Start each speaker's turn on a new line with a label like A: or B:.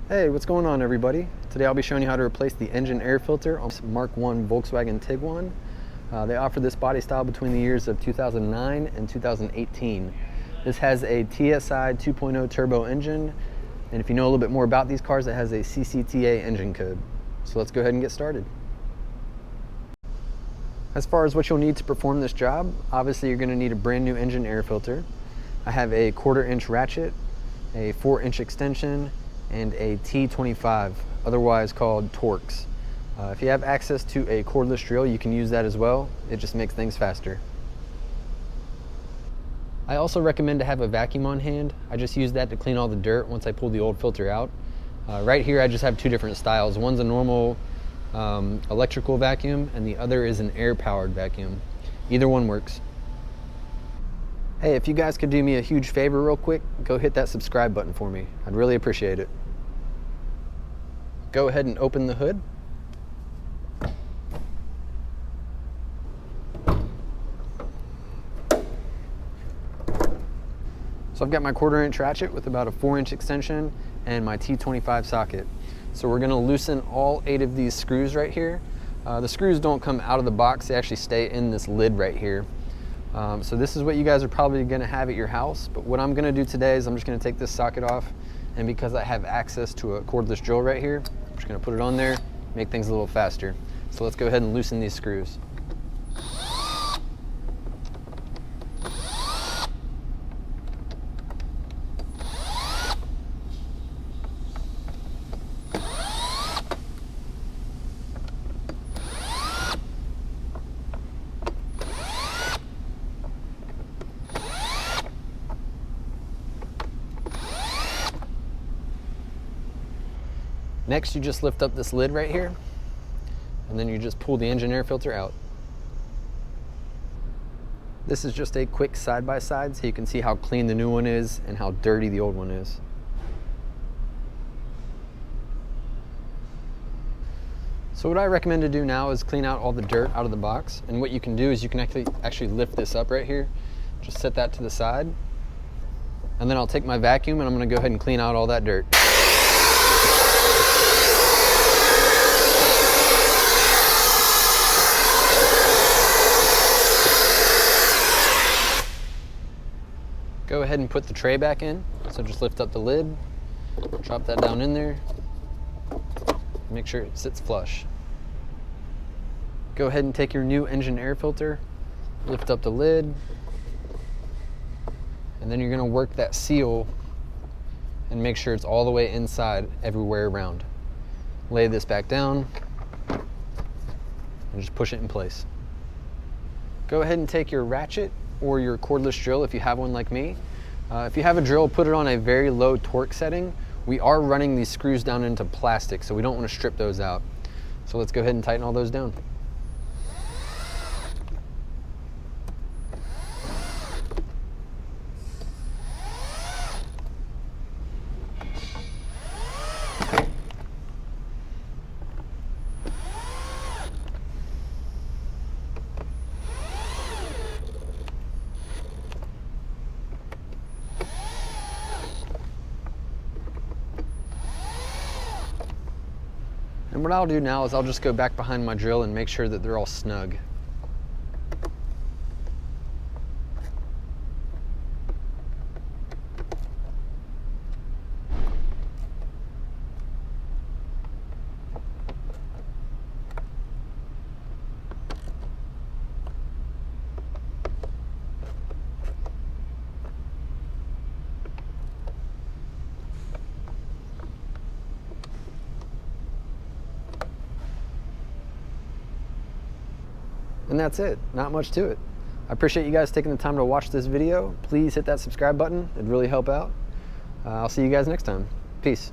A: Hey, what's going on everybody? Today I'll be showing you how to replace the engine air filter on this Mk1 Volkswagen Tiguan. They offer this body style between the years of 2009 and 2018. This has a TSI 2.0 turbo engine, and if you know a little bit more about these cars, it has a CCTA engine code. So let's go ahead and get started. As far as what you'll need to perform this job, obviously you're going to need a brand new engine air filter. I have a 1/4 inch ratchet, a 4-inch extension, and a T25, otherwise called Torx. If you have access to a cordless drill, you can use that as well. It just makes things faster. I also recommend to have a vacuum on hand. I just use that to clean all the dirt once I pull the old filter out. Right here I just have two different styles. One's a normal electrical vacuum, and the other is an air-powered vacuum. Either one works. Hey, if you guys could do me a huge favor real quick, go hit that subscribe button for me. I'd really appreciate it. Go ahead and open the hood. So I've got my 1/4 inch ratchet with about a 4-inch extension and my T25 socket. So we're gonna loosen all 8 of these screws right here. The screws don't come out of the box, they actually stay in this lid right here. So this is what you guys are probably gonna have at your house, but what I'm gonna do today is I'm just gonna take this socket off, and because I have access to a cordless drill right here, I'm just gonna put it on there, make things a little faster. So let's go ahead and loosen these screws. Next, you just lift up this lid right here, and then you just pull the engine air filter out. This is just a quick side-by-side so you can see how clean the new one is and how dirty the old one is. So what I recommend to do now is clean out all the dirt out of the box, and what you can do is you can actually lift this up right here. Just set that to the side, and then I'll take my vacuum and I'm going to go ahead and clean out all that dirt. Go ahead and put the tray back in. So just lift up the lid, drop that down in there, make sure it sits flush. Go ahead and take your new engine air filter, lift up the lid, and then you're gonna work that seal and make sure it's all the way inside everywhere around. Lay this back down and just push it in place. Go ahead and take your ratchet or your cordless drill if you have one like me. If you have a drill, put it on a very low torque setting. We are running these screws down into plastic, so we don't want to strip those out. So let's go ahead and tighten all those down. And what I'll do now is I'll just go back behind my drill and make sure that they're all snug. And that's it, not much to it. I appreciate you guys taking the time to watch this video. Please hit that subscribe button, it'd really help out. I'll see you guys next time. Peace.